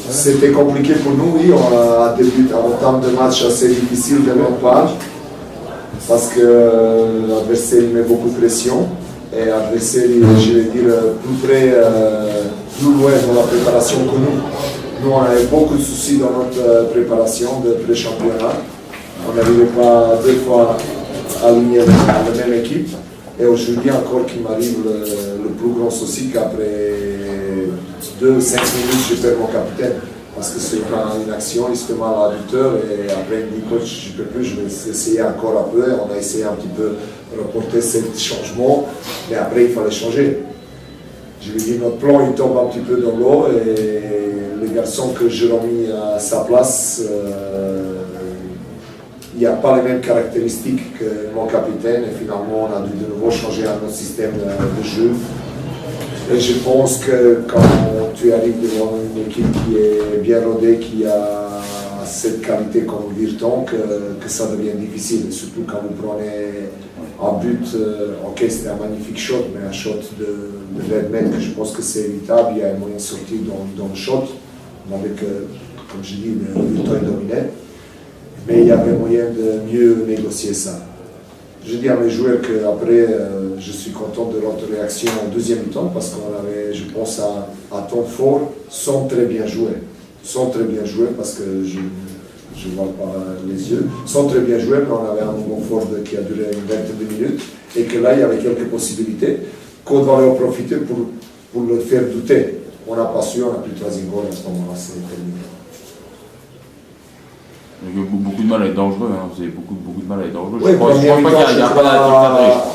C'était compliqué pour nous, oui. On a débuté en termes de match assez difficile de notre part parce que l'adversaire met beaucoup de pression et l'adversaire, je vais dire, plus loin dans la préparation que nous. Nous, on avait beaucoup de soucis dans notre préparation de pré-championnat. On n'arrivait pas 2 fois à aligner la même équipe. Et aujourd'hui encore qu'il m'arrive le plus grand souci qu'après 2-5 minutes, je perds mon capitaine. Parce que c'est une action, il se fait mal à l'auditeur et après il me dit coach, je ne peux plus, je vais essayer encore un peu. Et on a essayé un petit peu de reporter ce changement, mais après il fallait changer. Je lui dis notre plan il tombe un petit peu dans l'eau et les garçons que je l'ai mis à sa place, il n'y a pas les mêmes caractéristiques que mon capitaine et finalement on a dû de nouveau changer notre système de jeu. Et je pense que quand tu arrives devant une équipe qui est bien rodée, qui a cette qualité comme Virton, que ça devient difficile. Surtout quand vous prenez un but, ok c'était un magnifique shot, mais un shot de 20 mètres, je pense que c'est évitable, il y a un moyen de sortir dans le shot, avec, comme je dis, le Virton est dominé. Mais il y avait moyen de mieux négocier ça. Je dis à mes joueurs qu'après, je suis content de notre réaction en deuxième temps parce qu'on avait, je pense, à temps fort, sans très bien jouer. Sans très bien jouer parce que je ne vois pas les yeux. Sans très bien jouer, mais on avait un moment fort qui a duré une vingtaine de minutes et que là, il y avait quelques possibilités qu'on doit en profiter pour le faire douter. On n'a pas su, on n'a plus de troisième goal à ce moment-là, c'est terminé. Il y a beaucoup de mal à être dangereux, hein. Vous avez beaucoup de mal à être dangereux. Oui,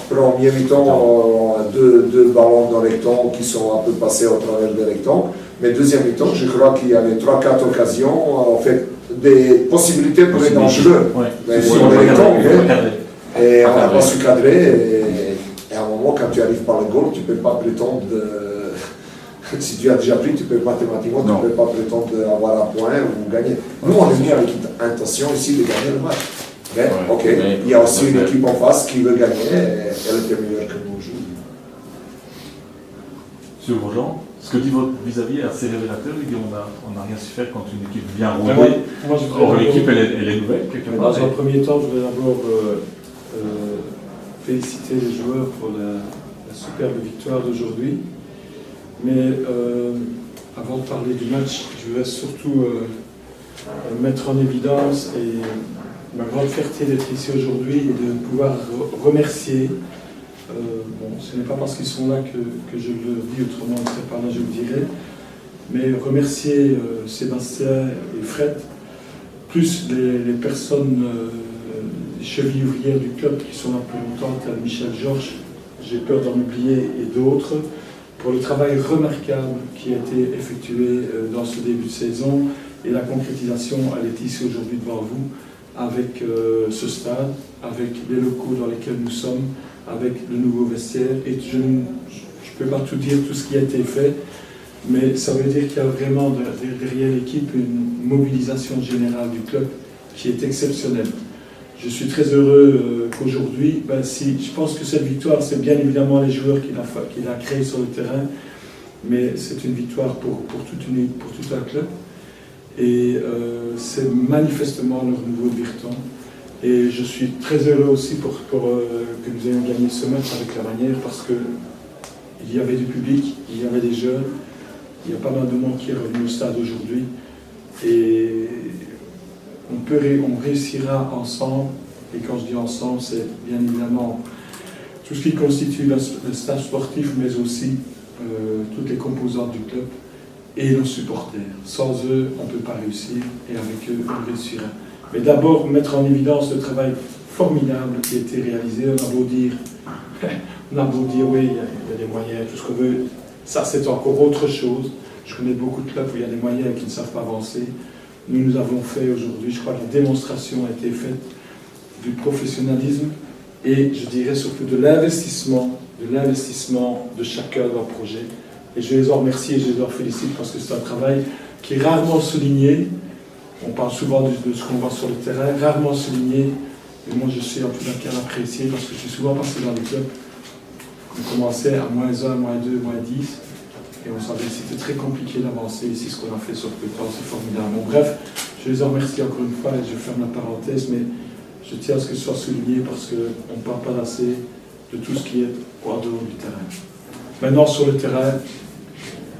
premier mi-temps, deux ballons dans les rectangles qui sont un peu passés au travers des rectangles. Mais deuxième mi-temps, je crois qu'il y avait 3-4 occasions, en fait, des possibilités pour être dangereux. Ouais. Mais sur les rectangles, et on n'a pas su cadrer. Et à un moment, quand tu arrives par le goal, tu ne peux pas prétendre. Si tu as déjà pris, tu peux mathématiquement, tu ne peux pas prétendre avoir un point ou gagner. Nous, on est venu avec une intention ici de gagner le match. Mais, il y a aussi une équipe en face qui veut gagner et elle était meilleure que nous aujourd'hui. Monsieur Grosjean, ce que dit votre vis-à-vis est assez révélateur. Il dit on n'a rien su faire quand une équipe vient rodée. Or, l'équipe, elle est nouvelle, quelque part. Dans un premier temps, je voudrais d'abord féliciter les joueurs pour la superbe victoire d'aujourd'hui. Mais avant de parler du match, je voudrais surtout mettre en évidence ma grande fierté d'être ici aujourd'hui et de pouvoir remercier. Ce n'est pas parce qu'ils sont là que je le dis, autrement on ne serait pas là, je le dirais. Mais remercier Sébastien et Fred, plus les personnes, les chevilles ouvrières du club qui sont là plus longtemps, tel Michel Georges, j'ai peur d'en oublier, et d'autres, pour le travail remarquable qui a été effectué dans ce début de saison et la concrétisation, elle est ici aujourd'hui devant vous avec ce stade, avec les locaux dans lesquels nous sommes, avec le nouveau vestiaire. Et je ne peux pas tout dire, tout ce qui a été fait, mais ça veut dire qu'il y a vraiment derrière l'équipe une mobilisation générale du club qui est exceptionnelle. Je suis très heureux qu'aujourd'hui, je pense que cette victoire, c'est bien évidemment les joueurs qu'il a créés sur le terrain, mais c'est une victoire pour tout un club. Et c'est manifestement leur nouveau Virton. Et je suis très heureux aussi pour que nous ayons gagné ce match avec la manière, parce qu'il y avait du public, il y avait des jeunes, il y a pas mal de monde qui est revenu au stade aujourd'hui. Et on réussira ensemble, et quand je dis ensemble, c'est bien évidemment tout ce qui constitue le staff sportif, mais aussi toutes les composantes du club et nos supporters. Sans eux, on ne peut pas réussir, et avec eux, on réussira. Mais d'abord, mettre en évidence le travail formidable qui a été réalisé. On a beau dire oui, il y a des moyens, tout ce qu'on veut. Ça, c'est encore autre chose. Je connais beaucoup de clubs où il y a des moyens qui ne savent pas avancer. Nous avons fait aujourd'hui, je crois que la démonstration a été faite du professionnalisme et je dirais surtout de l'investissement de chacun dans le projet. Et je les en remercie et je les en félicite parce que c'est un travail qui est rarement souligné. On parle souvent de ce qu'on voit sur le terrain, rarement souligné. Et moi, je suis en tout cas apprécié parce que je suis souvent passé dans les clubs. On commençait à -1, -2, -10. Et on savait que c'était très compliqué d'avancer ici, ce qu'on a fait sur le temps, c'est formidable. Bon, bref, je les en remercie encore une fois et je ferme la parenthèse, mais je tiens à ce que ce soit souligné parce qu'on ne parle pas assez de tout ce qui est en dehors du terrain. Maintenant, sur le terrain,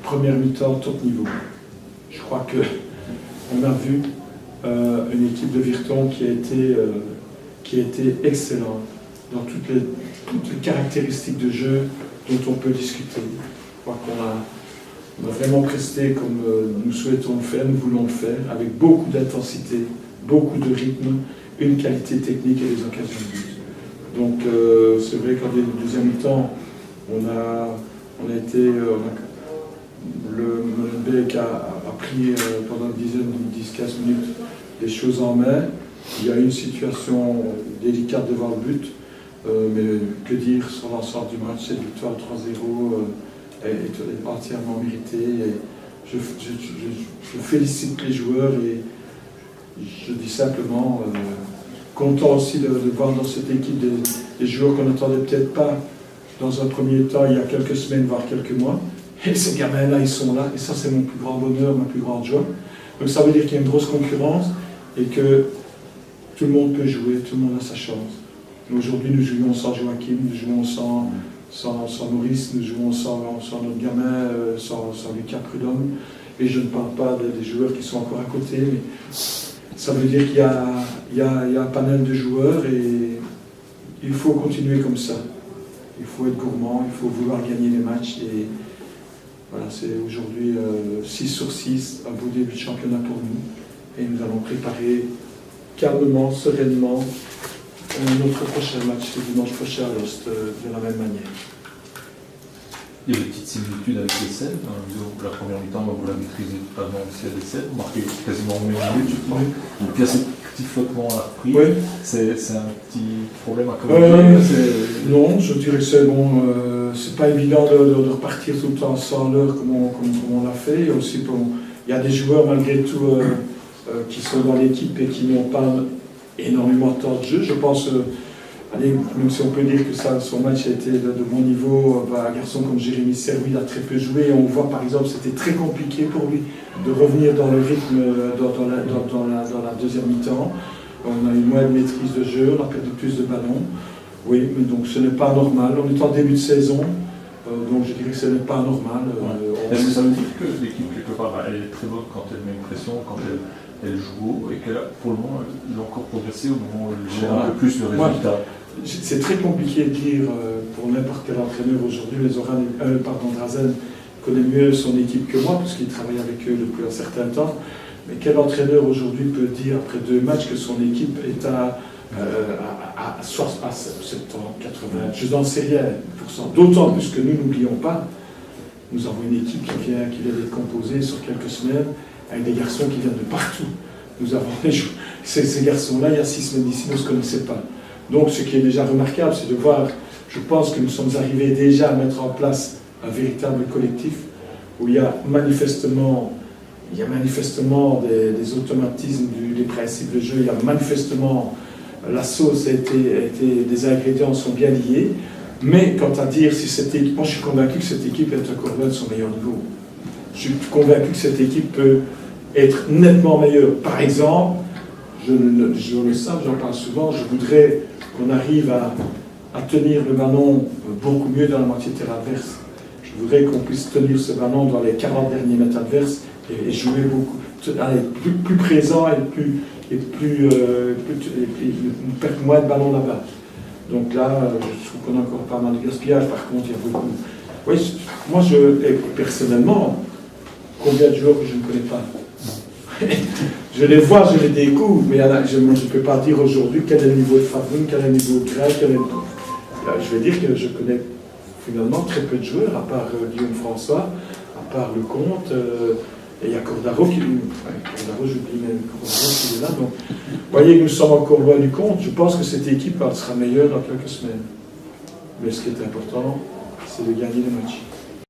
première mi-temps, top niveau. Je crois qu'on a vu une équipe de Virton qui a été excellente dans toutes les caractéristiques de jeu dont on peut discuter. Je crois qu'on a vraiment presté comme nous souhaitons le faire, nous voulons le faire, avec beaucoup d'intensité, beaucoup de rythme, une qualité technique et des occasions de but. Donc c'est vrai qu'en deuxième mi-temps, le Molenbeek a pris pendant une dizaine, 10-15 minutes les choses en main. Il y a eu une situation délicate devant le but, mais que dire sur l'ensemble du match, cette victoire 3-0 est entièrement méritée. Et je félicite les joueurs et je dis simplement content aussi de voir dans cette équipe des joueurs qu'on n'attendait peut-être pas dans un premier temps, il y a quelques semaines, voire quelques mois. Et ces gamins-là, ils sont là. Et ça, c'est mon plus grand bonheur, ma plus grande joie. Donc ça veut dire qu'il y a une grosse concurrence et que tout le monde peut jouer, tout le monde a sa chance. Aujourd'hui, nous jouons sans Joachim, nous jouons sans Maurice, nous jouons sans notre gamin, sans Lucas Prudhomme. Et je ne parle pas des joueurs qui sont encore à côté, mais ça veut dire qu'il y a un panel de joueurs et il faut continuer comme ça. Il faut être gourmand, il faut vouloir gagner les matchs. Et voilà, c'est aujourd'hui 6 sur 6, un beau début de championnat pour nous. Et nous allons préparer calmement, sereinement notre prochain match, le dimanche prochain à l'Ost, de la même manière. Il y a des petites similitudes avec les Sèvres. La première mi-temps, vous la maîtrisez totalement aussi à des Sèvres. Vous marquez quasiment au même minute, je crois. Et puis il y a ce petit flottement à la reprise. Oui. C'est un petit problème à corriger. Non, je dirais que c'est bon. C'est pas évident de repartir tout le temps sans l'heure comme on l'a fait. Il y a aussi il y a des joueurs malgré tout qui sont dans l'équipe et qui n'ont pas énormément de temps de jeu. Je pense. Même si on peut dire que son match a été de bon niveau, un garçon comme Jérémy Serrouil a très peu joué. On voit par exemple c'était très compliqué pour lui de revenir dans le rythme dans la deuxième mi-temps. On a eu moins de maîtrise de jeu, on a perdu plus de ballons. Oui, mais donc ce n'est pas normal. On est en début de saison, donc je dirais que ce n'est pas normal. Est-ce que ça veut dire que l'équipe, quelque part, elle est très bonne quand elle met une pression, quand elle joue haut, et que pour le moment, elle a encore progressé au moment où elle gère un peu plus le résultat? C'est très compliqué de dire pour n'importe quel entraîneur aujourd'hui. Drazen connaît mieux son équipe que moi, puisqu'il travaille avec eux depuis un certain temps. Mais quel entraîneur aujourd'hui peut dire, après 2 matchs, que son équipe est à 70, 80, je n'en sais rien, %. D'autant plus que nous n'oublions pas, nous avons une équipe qui vient d'être composée sur quelques semaines, avec des garçons qui viennent de partout. Nous avons ces garçons-là, il y a 6 semaines d'ici, nous ne se connaissaient pas. Donc ce qui est déjà remarquable, c'est de voir, je pense que nous sommes arrivés déjà à mettre en place un véritable collectif où il y a manifestement des automatismes, des principes de jeu, il y a manifestement la sauce des ingrédients sont bien liés, mais quant à dire si cette équipe, moi je suis convaincu que cette équipe est encore loin de son meilleur niveau. Je suis convaincu que cette équipe peut être nettement meilleure. Par exemple, je le sais, j'en parle souvent, je voudrais qu'on arrive à tenir le ballon beaucoup mieux dans la moitié de terrain adverse. Je voudrais qu'on puisse tenir ce ballon dans les 40 derniers mètres adverses et jouer beaucoup, plus présent et perdre moins de ballons là-bas. Donc là, je trouve qu'on a encore pas mal de gaspillage. Par contre, il y a beaucoup. Oui, moi, personnellement, combien de joueurs que je ne connais pas. Je les vois, je les découvre, mais je ne peux pas dire aujourd'hui quel est le niveau de Fabrun, quel est le niveau de Greg, je vais dire que je connais finalement très peu de joueurs, à part Guillaume François, à part Lecomte, et il y a Cordaro qui j'oublie même Cordaro qui est là. Donc, vous voyez que nous sommes encore loin du compte. Je pense que cette équipe sera meilleure dans quelques semaines. Mais ce qui est important, c'est de gagner les matchs.